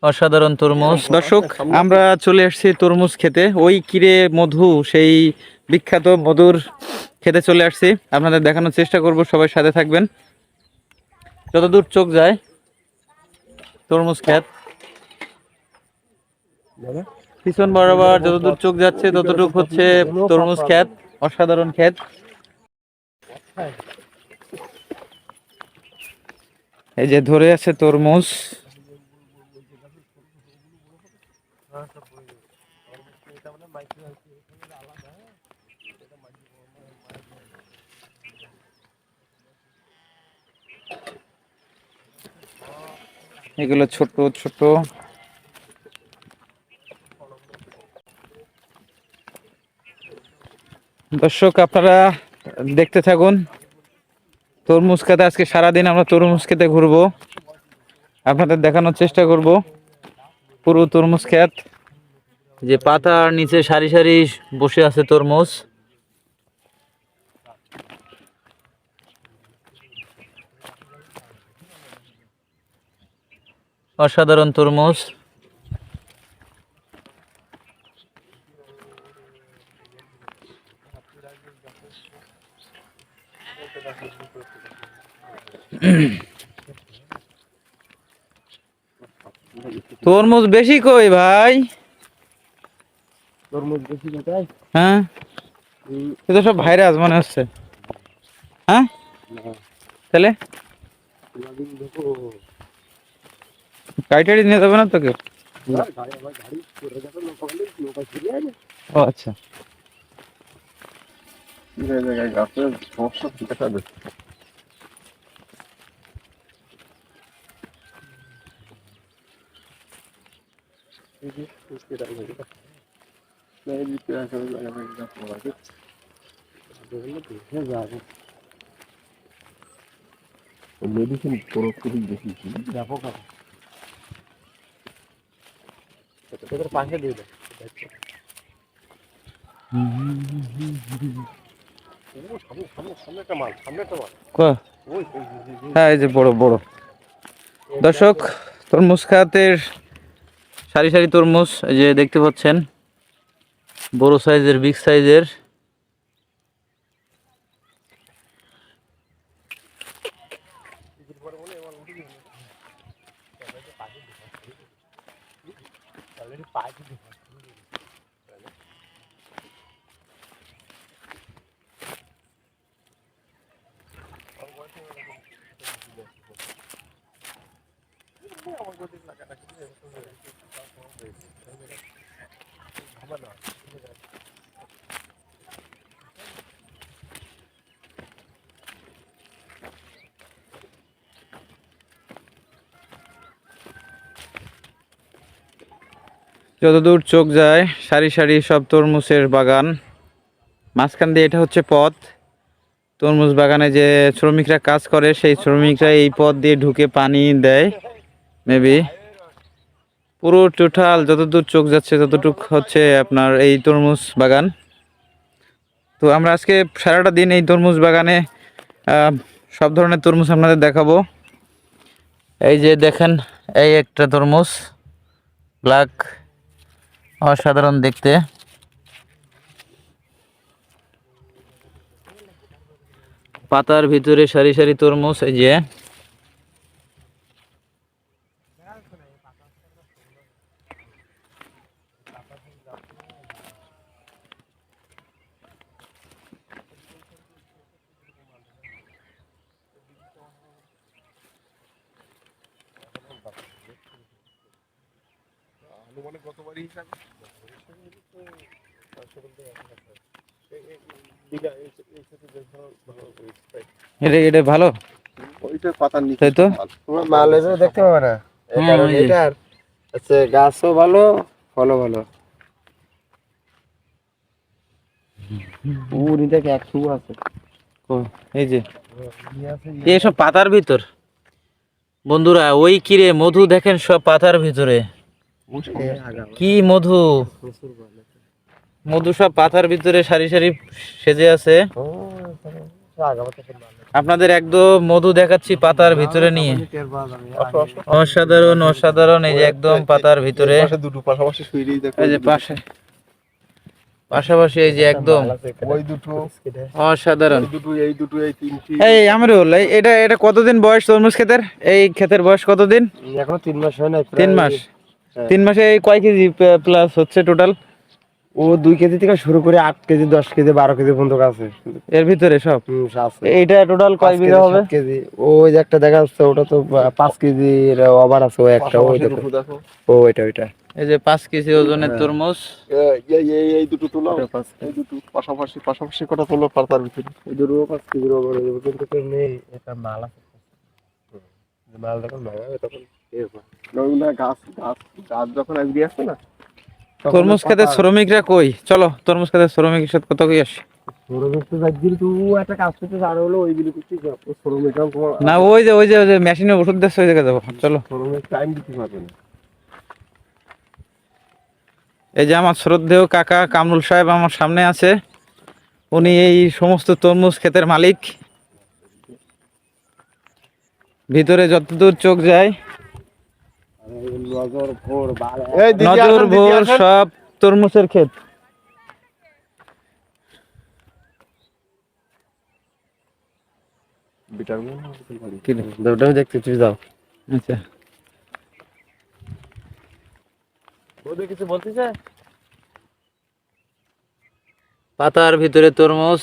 অসাধারণ তরমুজ। দর্শক, আমরা চলে এসেছি তরমুজ খেতে। ওই কিরে মধু, সেই বিখ্যাত মধুর খেতে চলে আসছি। আপনাদের দেখানোর চেষ্টা করব, সবাই সাথে থাকবেন। যতদূর চোখ যায় তরমুজ ক্ষেত, পিছন বরাবর যতদূর চোখ যাচ্ছে ততটুক হচ্ছে তরমুজ ক্ষেত। অসাধারণ ক্ষেত। এই যে ধরে আছে তরমুজ। এগুলো ছোট ছোট। দর্শক, আপনারা দেখতে থাকুন তরমুজ খেতে। আজকে সারাদিন আমরা তরমুজ খেতে ঘুরবো, আপনাদের দেখানোর চেষ্টা করব পুরো তরমুজ ক্ষেত। যে পাতার নিচে সারি সারি বসে আছে তরমুজ। অসাধারণ তরমুজ। তরমুজ বেশি কই ভাই? তরমুজ বেশি কোথায়? হ্যাঁ, এটা সব ভাইরাস মনে হচ্ছে। হ্যাঁ, তাহলে গাড়ি নিয়ে যাবে না তোকে? ও আচ্ছা। সমস্যা দেখা যাবে। মেডিসিন পুরোপুরি বেশি ব্যাপক হবে। পাশে দিয়ে দেয়। হ্যাঁ, এই যে বড় বড়। দর্শক, তরমুজ খাতের সারি সারি তরমুজ এই যে দেখতে পাচ্ছেন, বড় সাইজের, বিগ সাইজের। যতদূর চোখ যায় সারি সারি সব তরমুজের বাগান। মাঝখান দিয়ে এটা হচ্ছে পথ। তরমুজ বাগানে যে শ্রমিকরা কাজ করে, সেই শ্রমিকরা এই পথ দিয়ে ঢুকে পানি দেয় মেবি। পুরো টোটাল যতদূর চোখ যাচ্ছে ততটুক হচ্ছে আপনার এই তরমুজ বাগান। তো আমরা আজকে সারাটা দিন এই তরমুজ বাগানে সব ধরনের তরমুজ আপনাদের দেখাবো। এই যে দেখেন, এই একটা তরমুজ ব্ল্যাক, অসাধারণ দেখতে। পাতার ভিতরে সারি সারি তরমুজ। এই যে এটা ভালো। ওইটা পাতার নিচে তাই তো তোমার মাল এসে দেখতে পাবে না। এটার আছে গাছও ভালো, ফলও ভালো। পুরি থেকে এক শু আছে। এই যে এইসব পাতার ভিতর বন্ধুরা, ওই কিরে মধু দেখেন সব পাতার ভিতরে। কি মধু! মধু সব পাতার ভিতরে সারি সারি সেজে আছে। আপনাদের একদম মধু দেখাচ্ছি পাতার ভিতরে নিয়ে। অসাধারণ অসাধারণ, এই যে একদম পাতার ভিতরে, দুটো পাশাপাশি শুইরেই দেখো, এই যে পাশে পাশাপাশি, এই যে একদম ওই দুটো, অসাধারণ। এই দুটো, এই তিনটি। এই আমিরুল, এটা এটা কতদিন বয়স তরমুজ ক্ষেতের? এই ক্ষেতের বয়স কতদিন? এখনো 3 মাস হয় না। 3 মাস। 3 মাসে এই কয় কেজি প্লাস হচ্ছে টোটাল? ও 2 কেজি থেকে শুরু করে 8 কেজি, 10 কেজি, 12 কেজি পর্যন্ত আছে। এর ভিতরে সব? আছে। এইটা টোটাল কয় বিঘা হবে? 7 কেজি। ওই যে একটা দেখা যাচ্ছে, ওটা তো 5 কেজির ওভার আছে। ওই একটা, ওই দেখো। ও ওইটা। এই যে 5 কেজি ওজনের তরমুজ। এই দুটো তোলো, এই দুটো পাশাপাশি কটা তোলো পাতার ভিতরে। এই দুটো 5 কেজির ওভার হয়ে যাবে, কিন্তু তো নেই। এটা মাল আছে। মাল যখন ভাঙাবে তখন গাছ যখন আজকে আসছে না, তরমুজ খেতে শ্রমিকরা কই? চলো তরমুজ খেতে শ্রমিকের সাথে কত কই আসে। একটা কাজ করতে আর হলো ওইগুলি করতে শ্রমিকরাও না, ওই যে মেশিনে ওষুধ দিচ্ছে, ওই জায়গায় যাবো। চলো। শ্রমিক টাইম দিতে পারবে না। এই যে আমার শ্রদ্ধেয় কাকা কামরুল সাহেব আমার সামনে আছে, উনি এই সমস্ত তরমুজ ক্ষেতের মালিক। ভিতরে যতদূর চোখ যায়, নজর ভোর সব তরমুজের ক্ষেত। দেখতে যাও। আচ্ছা, কিছু বলতে চাই? পাতার ভিতরে তরমুজ।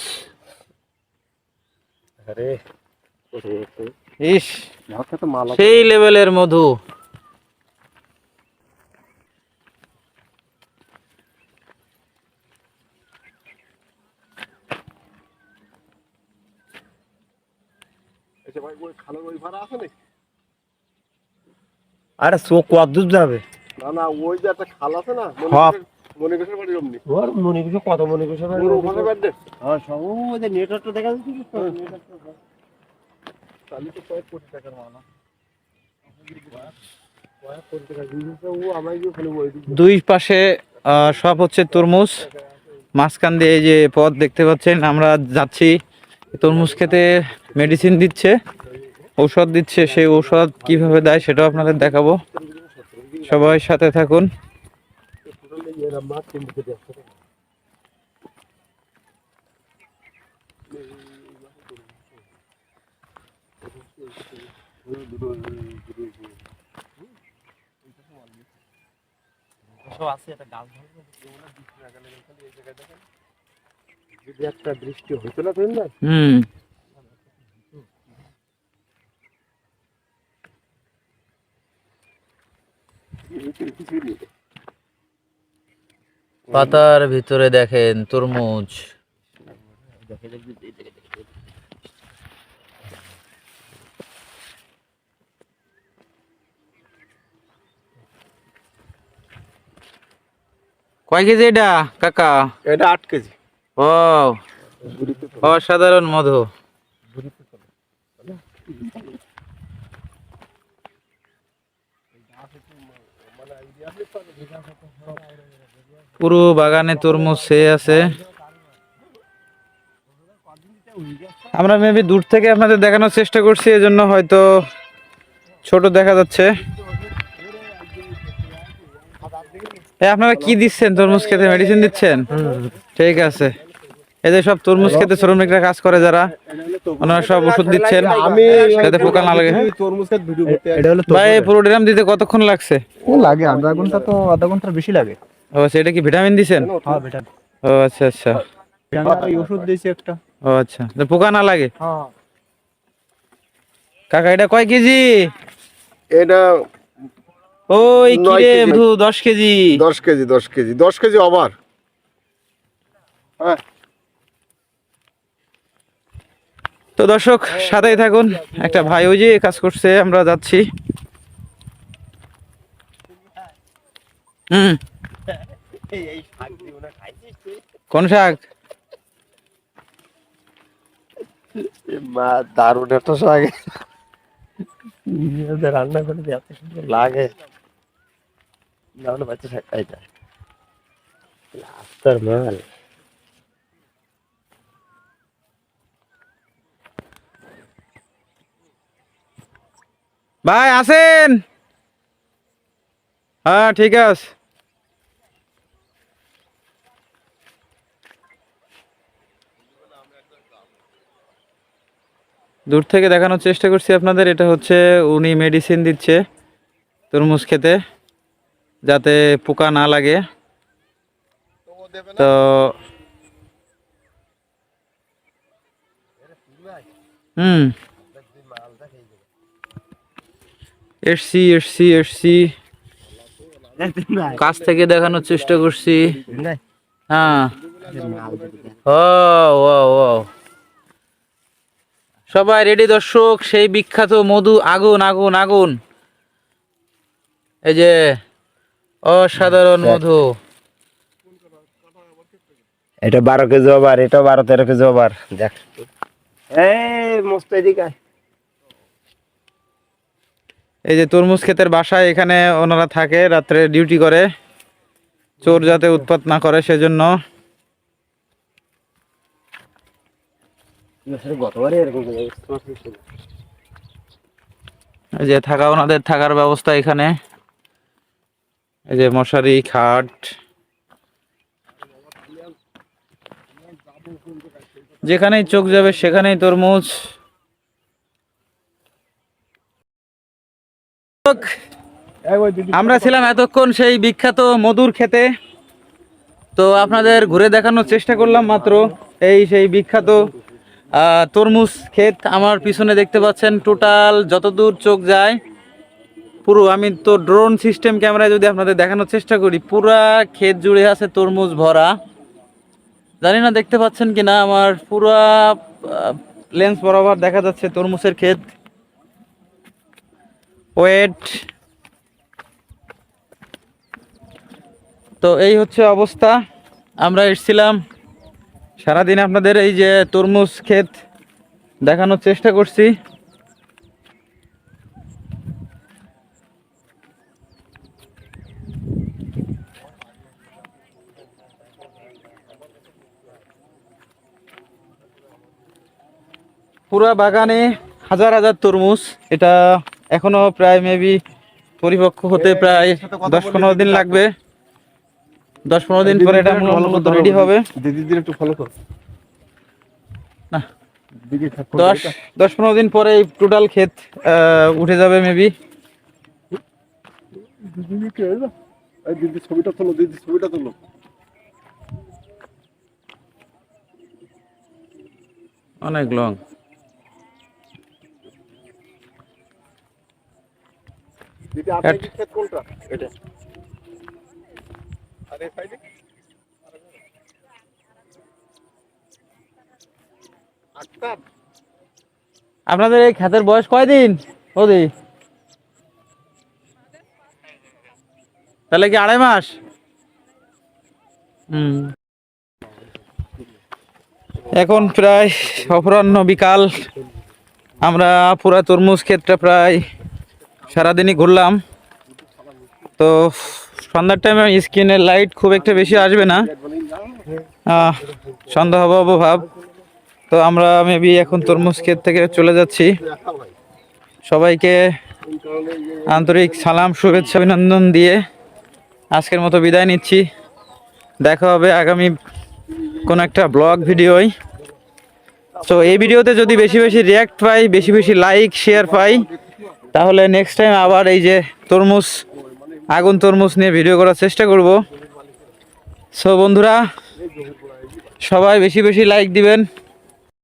আরে ইস, সেই লেভেলের মধু। আরে চোখ কত দূর যাবে? না ওই যে একটা খাল আছে না, মনিকেশের বাড়ি অমনি। ওর মনিকেশ, কত মনিকেশের বাড়ি ওখানে বাড়ি। হ্যাঁ, সব ওই যে নেটওয়ার্কটা দেখা যাচ্ছে কি? চালু তো কয়েক কোটি টাকার মাল। দুই পাশে সব হচ্ছে তরমুজ, মাঝখান দিয়ে এই যে পথ দেখতে পাচ্ছেন। আমরা যাচ্ছি তরমুজ খেতে, মেডিসিন দিচ্ছে, ঔষধ দিচ্ছে। সেই ঔষধ কিভাবে দেয় সেটাও আপনাদের দেখাবো, সবাই সাথে থাকুন। যদি একটা বৃষ্টি হইতো না তুই না, পাতার ভিতরে দেখেন তরমুজ। কয় কেজি এটা কাকা? এটা 8 কেজি। ও, অসাধারণ মধু। পুরো বাগানে তরমুজ ছেয়ে আছে। আমরা মেবি দূর থেকে আপনাদের দেখানোর চেষ্টা করছি, এজন্য হয়তো ছোট দেখা যাচ্ছে। আপনারা কি দিচ্ছেন তরমুজ খেতে? মেডিসিন দিচ্ছেন? ঠিক আছে। এই যে সব তরমুজ খেতে শ্রমিকরা কাজ করে যারা, ওনারা সব ওষুধ দিচ্ছেন যাতে পোকা না লাগে। ভাই পুরো ড্রাম দিতে কতক্ষণ লাগছে? লাগে আধা ঘন্টা, তো আধা ঘন্টার বেশি লাগে। ও আচ্ছা, এটা কি ভিটামিন দিছেন? হ্যাঁ বেটা, ও আচ্ছা আচ্ছা, ওষুধ দিয়েছি একটা। ও আচ্ছা, পোকা না লাগে। হ্যাঁ কাকা এটা কয় কেজি? এটা ওই কি রে মধু, 10 কেজি। 10 কেজি, 10 কেজি, 10 কেজি আবার। হ্যাঁ, তো দর্শক সাথেই থাকুন, একটা ভাই ওই যে কাজ করছে, আমরা যাচ্ছি। কোন শাক? মা দারুণ একটা শাক, রান্না করে এত সুন্দর লাগে। বাচ্চা শাক খাইতে আস্তার মাল। ভাই আছেন? হ্যাঁ ঠিক আছে। দূর থেকে দেখানোর চেষ্টা করছি আপনাদের, এটা হচ্ছে উনি মেডিসিন দিচ্ছে তরমুজ খেতে যাতে পোকা না লাগে। তো হুম এসছি এসছি এসছি কাছ থেকে দেখানোর চেষ্টা করছি। হ্যাঁ ও ও ও সবাই রেডি দর্শক, সেই বিখ্যাত মধু আগুন আগুন আগুন, এই যে অসাধারণ মধু। এটা 12 কেজি ওভার, এটা 12-13 কেজি ওভার। দেখ এই মস্ত এদিকে আয়। এই যে তরমুজ ক্ষেতের বাসায় এখানে ওনারা থাকে, রাত্রে ডিউটি করে, চোর যাতে উৎপাত না করে সেজন্য। এই যে থাকা, ওনাদের থাকার ব্যবস্থা এখানে, এই যে মশারি খাট, যেখানেই চোখ যাবে সেখানেই তরমুজ। আমরা ছিলাম এতক্ষণ সেই বিখ্যাত মধুর খেতে, তো আপনাদের ঘুরে দেখানোর চেষ্টা করলাম মাত্র। এই সেই বিখ্যাত তরমুজ ক্ষেত আমার পিছনে দেখতে পাচ্ছেন, টোটাল যতদূর চোখ যায় পুরো, আমি তো ড্রোন সিস্টেম ক্যামেরায় যদি আপনাদের দেখানোর চেষ্টা করি, পুরা ক্ষেত জুড়ে আছে তরমুজ ভরা। জানি না দেখতে পাচ্ছেন কিনা, আমার পুরা লেন্স বরাবর দেখা যাচ্ছে তরমুজের ক্ষেত। ওয়েট, তো এই হচ্ছে অবস্থা। আমরা এসেছিলাম সারাদিন আপনাদের এই যে তরমুজ ক্ষেত দেখানোর চেষ্টা করছি। পুরা বাগানে হাজার হাজার তরমুজ। এটা এখনো প্রায় মেবি পরিপক্ক হতে প্রায় 10-15 দিন লাগবে। 10-15 দিন পরে এটা মূলত রেডি হবে। দিদির একটু ফলো কর না, 10-15 দিন পরে এই টোটাল ক্ষেত উঠে যাবে মেবি। দিদি ছবিটা তোলো, দিদি ছবিটা তোলো। অনেক লং। দিদি আপনার কি ক্ষেত কোনটা? এটা। আরে সাইডে আক্তার, আপনাদের এই ক্ষেতের বয়স কয়দিন ওদি? তাহলে কি 2.5 মাস? এখন প্রায় অপরাহ্ন বিকাল, আমরা পুরা তরমুজ ক্ষেতটা প্রায় সারাদিনই ঘুরলাম। তো সন্ধ্যার টাইমে স্ক্রিনের লাইট খুব একটা বেশি আসবে না, সন্ধ্যা হবো ভাব। তো আমরা মেবি এখন তরমুজ ক্ষেত থেকে চলে যাচ্ছি। সবাইকে আন্তরিক সালাম, শুভেচ্ছা, অভিনন্দন দিয়ে আজকের মতো বিদায় নিচ্ছি। দেখা হবে আগামী কোন একটা ব্লগ ভিডিওয়। সো এই ভিডিওতে যদি বেশি বেশি রিয়াক্ট পাই, বেশি বেশি লাইক শেয়ার পাই, তাহলে নেক্সট টাইম আবার এই যে তরমুজ, আগুন তরমুজ নিয়ে ভিডিও করার চেষ্টা করব। সো বন্ধুরা, সবাই বেশি বেশি লাইক দিবেন।